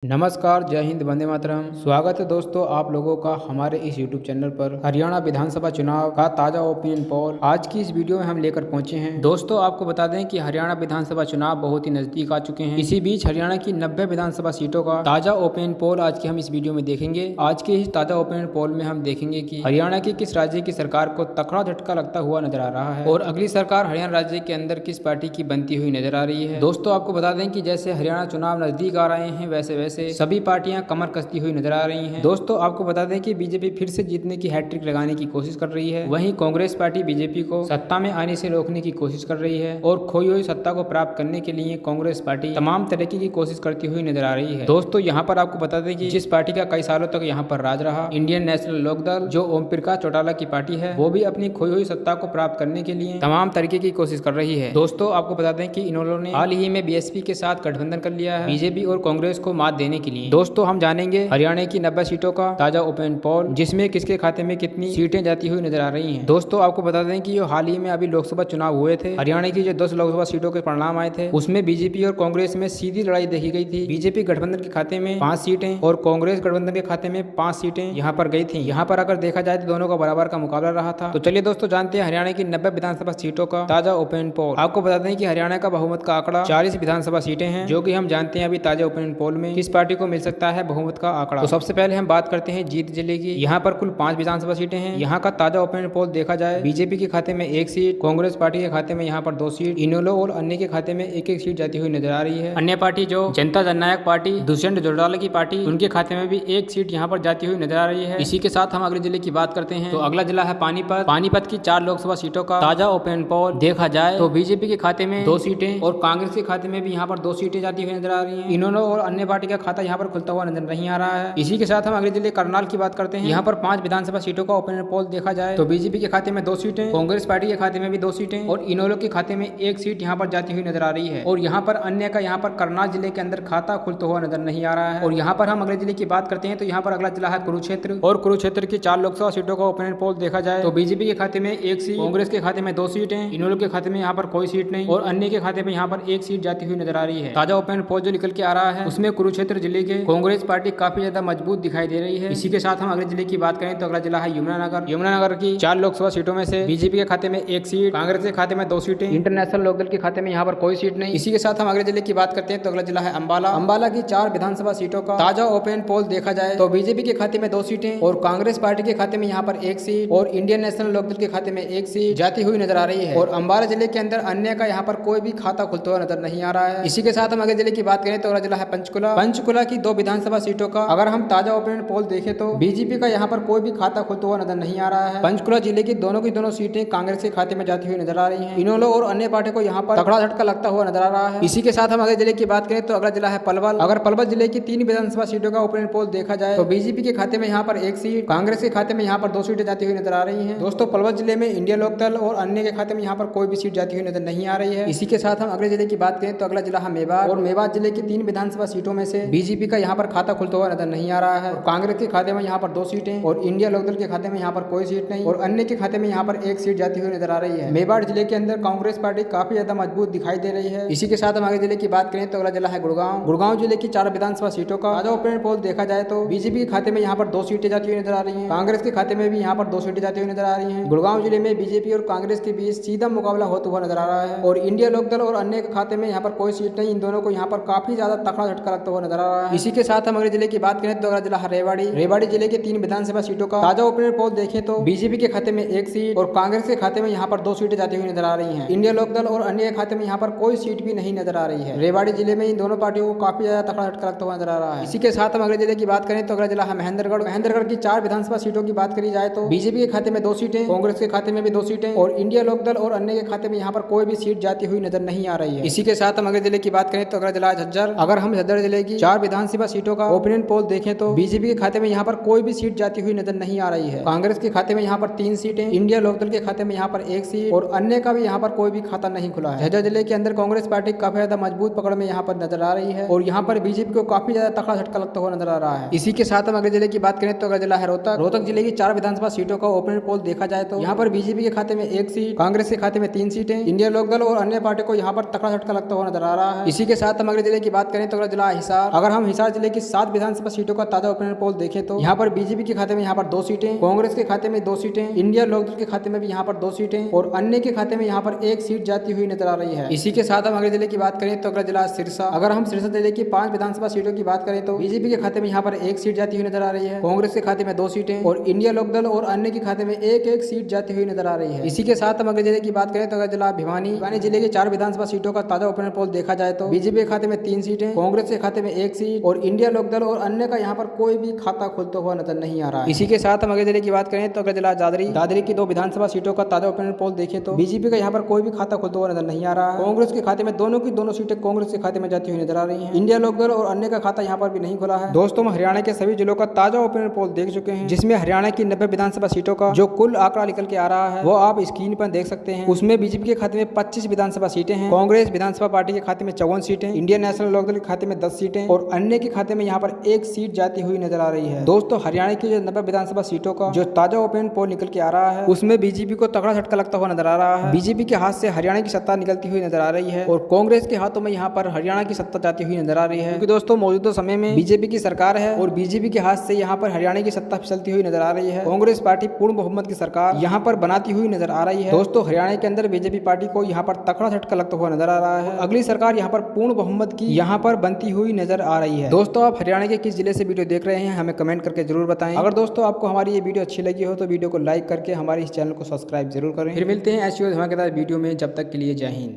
नमस्कार, जय हिंद, वंदे मातरम। स्वागत है दोस्तों आप लोगों का हमारे इस YouTube चैनल पर। हरियाणा विधानसभा चुनाव का ताजा ओपिनियन पोल आज की इस वीडियो में हम लेकर पहुंचे हैं। दोस्तों आपको बता दें कि हरियाणा विधानसभा चुनाव बहुत ही नजदीक आ चुके हैं। इसी बीच हरियाणा की 90 विधानसभा सीटों का ताजा ओपिनियन पोल आज की हम इस वीडियो में देखेंगे। आज के इस ताजा ओपिनियन पोल में हम देखेंगे कि हरियाणा की किस राज्य की सरकार को तकड़ा झटका लगता हुआ नजर आ रहा है और अगली सरकार हरियाणा राज्य के अंदर किस पार्टी की बनती हुई नजर आ रही है। दोस्तों आपको बता दें कि जैसे हरियाणा चुनाव नजदीक आ रहे हैं वैसे वैसे सभी पार्टियां कमर कसती हुई नजर आ रही हैं। दोस्तों आपको बता दें कि बीजेपी फिर से जीतने की हैट्रिक लगाने की कोशिश कर रही है। वहीं कांग्रेस पार्टी बीजेपी को सत्ता में आने से रोकने की कोशिश कर रही है और खोई हुई सत्ता को प्राप्त करने के लिए कांग्रेस पार्टी तमाम तरीके की कोशिश करती हुई नजर आ रही है। दोस्तों यहाँ पर आपको बता दें कि जिस पार्टी का कई सालों तक यहाँ पर राज रहा, इंडियन नेशनल लोकदल, जो ओम प्रकाश चौटाला की पार्टी है, वो भी अपनी खोई हुई सत्ता को प्राप्त करने के लिए तमाम तरीके की कोशिश कर रही है। दोस्तों आपको बता दें कि इन्होंने हाल ही में बीएसपी के साथ गठबंधन कर लिया है बीजेपी और कांग्रेस को मात देने के लिए। दोस्तों हम जानेंगे हरियाणा की 90 सीटों का ताजा ओपिनियन पोल, जिसमें किसके खाते में कितनी सीटें जाती हुई नजर आ रही हैं। दोस्तों आपको बता दें कि हाल ही में अभी लोकसभा चुनाव हुए थे। हरियाणा की जो 10 लोकसभा सीटों के परिणाम आए थे उसमें बीजेपी और कांग्रेस में सीधी लड़ाई देखी गई थी। बीजेपी गठबंधन के खाते में 5 सीटें और कांग्रेस गठबंधन के खाते में 5 सीटें यहाँ पर गई थी। यहाँ पर अगर देखा जाए तो दोनों का बराबर का मुकाबला रहा था। तो चलिए दोस्तों जानते हैं हरियाणा की 90 विधानसभा सीटों का ताजा ओपिनियन पोल। आपको बता दें कि हरियाणा का बहुमत का आंकड़ा 40 विधानसभा सीटें हैं, जो कि हम जानते हैं अभी ताजा ओपिनियन पोल में किस पार्टी को मिल सकता है बहुमत का आंकड़ा। तो सबसे पहले हम बात करते हैं जीत जिले की। यहाँ पर कुल 5 विधानसभा सीटें हैं। यहाँ का ताजा ओपिनियन पोल देखा जाए, बीजेपी के खाते में 1 सीट, कांग्रेस पार्टी के खाते में यहाँ पर 2 सीट, इनेलो और अन्य के खाते में 1-1 सीट जाती हुई नजर आ रही है। अन्य पार्टी जो जनता जननायक पार्टी, दुष्यंत चौटाला की पार्टी, उनके खाते में भी 1 सीट यहाँ पर जाती हुई नजर आ रही है। इसी के साथ हम अगले जिले की बात करते हैं। तो अगला जिला है पानीपत। पानीपत की 4 लोकसभा सीटों का ताजा ओपिनियन पोल देखा जाए तो बीजेपी के खाते में 2 सीटें और कांग्रेस के खाते में भी यहाँ पर 2 सीटें जाती हुई नजर आ रही है। इनेलो और अन्य पार्टी का खाता यहाँ पर खुलता हुआ नजर नहीं आ रहा है। इसी के साथ हम अगले जिले करनाल की बात करते हैं। यहाँ पर 5 विधानसभा सीटों का ओपिनियन पोल देखा जाए तो बीजेपी के खाते में 2 सीटें, कांग्रेस पार्टी के खाते में भी 2 सीटें और इनेलो के खाते में 1 सीट यहाँ पर जाती हुई नजर आ रही है। और यहाँ पर अन्य का यहाँ पर करनाल जिले के अंदर खाता खुलता हुआ नजर नहीं आ रहा है। और यहाँ पर हम अगले जिले की बात करते हैं तो यहाँ पर अगला जिला है कुरुक्षेत्र। और कुरुक्षेत्र की 4 लोकसभा सीटों का ओपिनियन पोल देखा जाए तो बीजेपी के खाते में 1 सीट, कांग्रेस के खाते में 2 सीटें, इनेलो के खाते में यहाँ पर कोई सीट नहीं और अन्य के खाते में यहाँ पर 1 सीट जाती हुई नजर आ रही है। ताजा ओपिनियन पोल जो निकल के आ रहा है उसमें कुरुक्षेत्र जिले के कांग्रेस पार्टी काफी ज्यादा मजबूत दिखाई दे रही है। इसी के साथ हम अगले जिले की बात करें तो अगला जिला है यमुनानगर। यमुनानगर की 4 लोकसभा सीटों में से बीजेपी के खाते में 1 सीट, कांग्रेस के खाते में 2 सीटें, इंटरनेशनल लोकदल के खाते में यहाँ पर कोई सीट नहीं। इसी के साथ हम अगले जिले की बात करते हैं तो अगला जिला है अंबाला। अंबाला की 4 विधानसभा सीटों का ताजा ओपिनियन पोल देखा जाए तो बीजेपी के खाते में 2 सीटें और कांग्रेस पार्टी के खाते में यहाँ पर 1 सीट और इंडियन नेशनल लोकदल के खाते में 1 सीट जाती हुई नजर आ रही है। और अंबाला जिले के अंदर अन्य का यहाँ पर कोई भी खाता खुलता हुआ नजर नहीं आ रहा है। इसी के साथ हम अगले जिले की बात करें तो अगला जिला है पंचकुला। पंचकुला की 2 विधानसभा सीटों का अगर हम ताजा ओपिनियन पोल देखें तो बीजेपी का यहाँ पर कोई भी खाता खुलता हुआ नजर नहीं आ रहा है। पंचकुला जिले की दोनों सीटें कांग्रेस के खाते में जाती हुई नजर आ रही हैं। इनेलो और अन्य पार्टी को यहाँ पर तगड़ा झटका लगता हुआ नजर आ रहा है। इसी के साथ हम अगले जिले की बात करें तो अगला जिला है पलवल। अगर पलवल जिले की 3 विधानसभा सीटों का ओपिनियन पोल देखा जाए तो बीजेपी के खाते में यहाँ पर 1 सीट, कांग्रेस के खाते में यहाँ पर 2 सीटें जाती हुई नजर आ रही है। दोस्तों पलवल जिले में इंडिया लोकदल और अन्य के खाते में यहाँ पर कोई भी सीट जाती हुई नजर नहीं आ रही है। इसी के साथ हम अगले जिले की बात करें तो अगला जिला है मेवात। और मेवात जिले की 3 विधानसभा सीटों में से बीजेपी का यहाँ पर खाता खुलता हुआ नजर नहीं आ रहा है। कांग्रेस के खाते में यहाँ पर 2 सीटें और इंडिया लोकदल के खाते में यहाँ पर कोई सीट नहीं और अन्य के खाते में यहाँ पर 1 सीट जाती हुई नजर आ रही है। मेवाड़ जिले के अंदर कांग्रेस पार्टी काफी ज्यादा मजबूत दिखाई दे रही है। इसी के साथ हम आगे जिले की बात करें तो अगला जिला है गुड़गांव। गुड़गांव जिले की 4 विधानसभा सीटों का ताजा ओपिनियन पोल देखा जाए तो बीजेपी के खाते में यहाँ पर 2 सीटें जाती हुई नजर आ रही है। कांग्रेस के खाते में भी यहाँ पर 2 सीटें जाती हुई नजर आ रही है। गुड़गांव जिले में बीजेपी और कांग्रेस के बीच सीधा मुकाबला होता हुआ नजर आ रहा है। और इंडिया लोकदल और अन्य के खाते में यहाँ पर कोई सीट नहीं। इन दोनों को यहाँ पर काफी ज्यादा तगड़ा झटका लगता हुआ नजर आ रहा है। इसी के साथ हम अगले जिले की बात करें तो अगला जिला है रेवाड़ी। रेवाड़ी जिले के 3 विधानसभा सीटों का ताजा ओपिनियन पोल देखें तो बीजेपी के खाते में 1 सीट और कांग्रेस के खाते में यहाँ पर 2 सीटें जाती हुई नजर आ रही हैं। इंडिया लोकदल और अन्य खाते में यहाँ पर कोई सीट भी नहीं नजर आ रही है। रेवाड़ी जिले में इन दोनों पार्टियों को काफी ज्यादा तगड़ा झटका लगता हुआ नजर आ रहा है। इसी के साथ हम अगले जिले की बात करें तो अगला जिला है महेंद्रगढ़। महेंद्रगढ़ की 4 विधानसभा सीटों की बात करी जाए तो बीजेपी के खाते में 2 सीटें, कांग्रेस के खाते में भी 2 सीटें और इंडिया लोकदल और अन्य के खाते में यहाँ पर कोई भी सीट जाती हुई नजर नहीं आ रही है। इसी के साथ हम अगले जिले की बात करें तो अगला जिला झज्जर। अगर हम झज्जर जिले की 4 विधानसभा सीटों का ओपिनियन पोल देखें तो बीजेपी के खाते में यहाँ पर कोई भी सीट जाती हुई नजर नहीं आ रही है। कांग्रेस के खाते में यहाँ पर 3 सीटें, इंडिया लोकदल के खाते में यहाँ पर 1 सीट और अन्य का भी यहाँ पर कोई भी खाता नहीं खुला है। झज्जर जिले के अंदर कांग्रेस पार्टी काफी ज्यादा मजबूत पकड़ में यहाँ पर नजर आ रही है और यहाँ पर बीजेपी को काफी ज्यादा तगड़ा झटका लगता हुआ नजर आ रहा है। इसी के साथ हम अगले जिले की बात करें तो अगला जिला है रोहतक। रोहतक जिले की 4 विधानसभा सीटों का ओपिनियन पोल देखा जाए तो यहाँ पर बीजेपी के खाते में 1 सीट, कांग्रेस के खाते में 3 सीटें, इंडिया लोकदल और अन्य पार्टी को यहाँ पर तगड़ा झटका लगता हुआ नजर आ रहा है। इसी के साथ हम अगले जिले की बात करें तो अगला जिला हिसार। अनुसार अगर हम हिसार जिले की 7 विधानसभा सीटों का ताजा ओपिनियन पोल देखें तो यहाँ पर बीजेपी के खाते में यहाँ पर 2 सीटें, कांग्रेस के खाते में 2 सीटें, इंडिया लोकदल के खाते में भी यहाँ पर 2 सीटें और अन्य के खाते में यहाँ पर 1 सीट जाती हुई नजर आ रही है। इसी के साथ हम अगले जिले की बात करें तो अगला जिला सिरसा। अगर हम सिरसा जिले की 5 विधानसभा सीटों की बात करें तो बीजेपी के खाते में यहाँ पर 1 सीट जाती हुई नजर आ रही है, कांग्रेस के खाते में 2 सीटें और इंडिया लोकदल और अन्य के खाते में 1-1 सीट जाती हुई नजर आ रही है। इसी के साथ हम अगले जिले की बात करें तो अगला जिला भिवानी जिले के 4 विधानसभा सीटों का ताजा ओपिनियन पोल देखा जाए तो बीजेपी के खाते में 3 सीटें, कांग्रेस के खाते में 1 सीट और इंडिया लोकदल और अन्य का यहाँ पर कोई भी खाता खुलता हुआ नजर नहीं आ रहा है। इसी के साथ हम अगले जिले की बात करें तो अगला जिला दादरी की 2 विधानसभा सीटों का ताजा ओपिनियन पोल देखें तो बीजेपी का यहाँ पर कोई भी खाता खुलता हुआ नजर नहीं आ रहा है। कांग्रेस के खाते में दोनों की दोनों सीटें कांग्रेस के खाते में जाती हुई नजर आ रही है। इंडिया लोकदल और अन्य का खाता यहाँ पर भी नहीं खुला है। दोस्तों, हम हरियाणा के सभी जिलों का ताजा ओपिनियन पोल देख चुके हैं, जिसमें हरियाणा की 90 विधानसभा सीटों का जो कुल आंकड़ा निकल के आ रहा है वो आप स्क्रीन पर देख सकते हैं। उसमें बीजेपी के खाते में 25 विधानसभा सीटें हैं, कांग्रेस विधानसभा पार्टी के खाते में 54 सीटें, इंडियन नेशनल लोकदल के खाते में 10 सीटें और अन्य के खाते में यहाँ पर 1 सीट जाती हुई नजर आ रही है। दोस्तों, हरियाणा की जो 90 विधानसभा सीटों का जो ताजा ओपिनियन पोल निकल के आ रहा है उसमें बीजेपी को तगड़ा झटका लगता हुआ नजर आ रहा है। बीजेपी के हाथ से हरियाणा की सत्ता निकलती हुई नजर आ रही है और कांग्रेस के हाथों में यहाँ पर हरियाणा की सत्ता जाती हुई नजर आ रही है, क्योंकि दोस्तों मौजूदा समय में बीजेपी की सरकार है और बीजेपी के हाथ से यहाँ पर हरियाणा की सत्ता फिसलती हुई नजर आ रही है। कांग्रेस पार्टी पूर्ण बहुमत की सरकार यहाँ पर बनाती हुई नजर आ रही है। दोस्तों, हरियाणा के अंदर बीजेपी पार्टी को यहाँ पर तगड़ा झटका लगता हुआ नजर आ रहा है। अगली सरकार यहाँ पर पूर्ण बहुमत की यहाँ पर बनती हुई नजर आ रही है। दोस्तों, आप हरियाणा के किस जिले से वीडियो देख रहे हैं हमें कमेंट करके जरूर बताएं। अगर दोस्तों आपको हमारी ये वीडियो अच्छी लगी हो तो वीडियो को लाइक करके हमारे इस चैनल को सब्सक्राइब जरूर करें। फिर मिलते हैं ऐसी धमाकेदार वीडियो में, जब तक के लिए जय हिंद।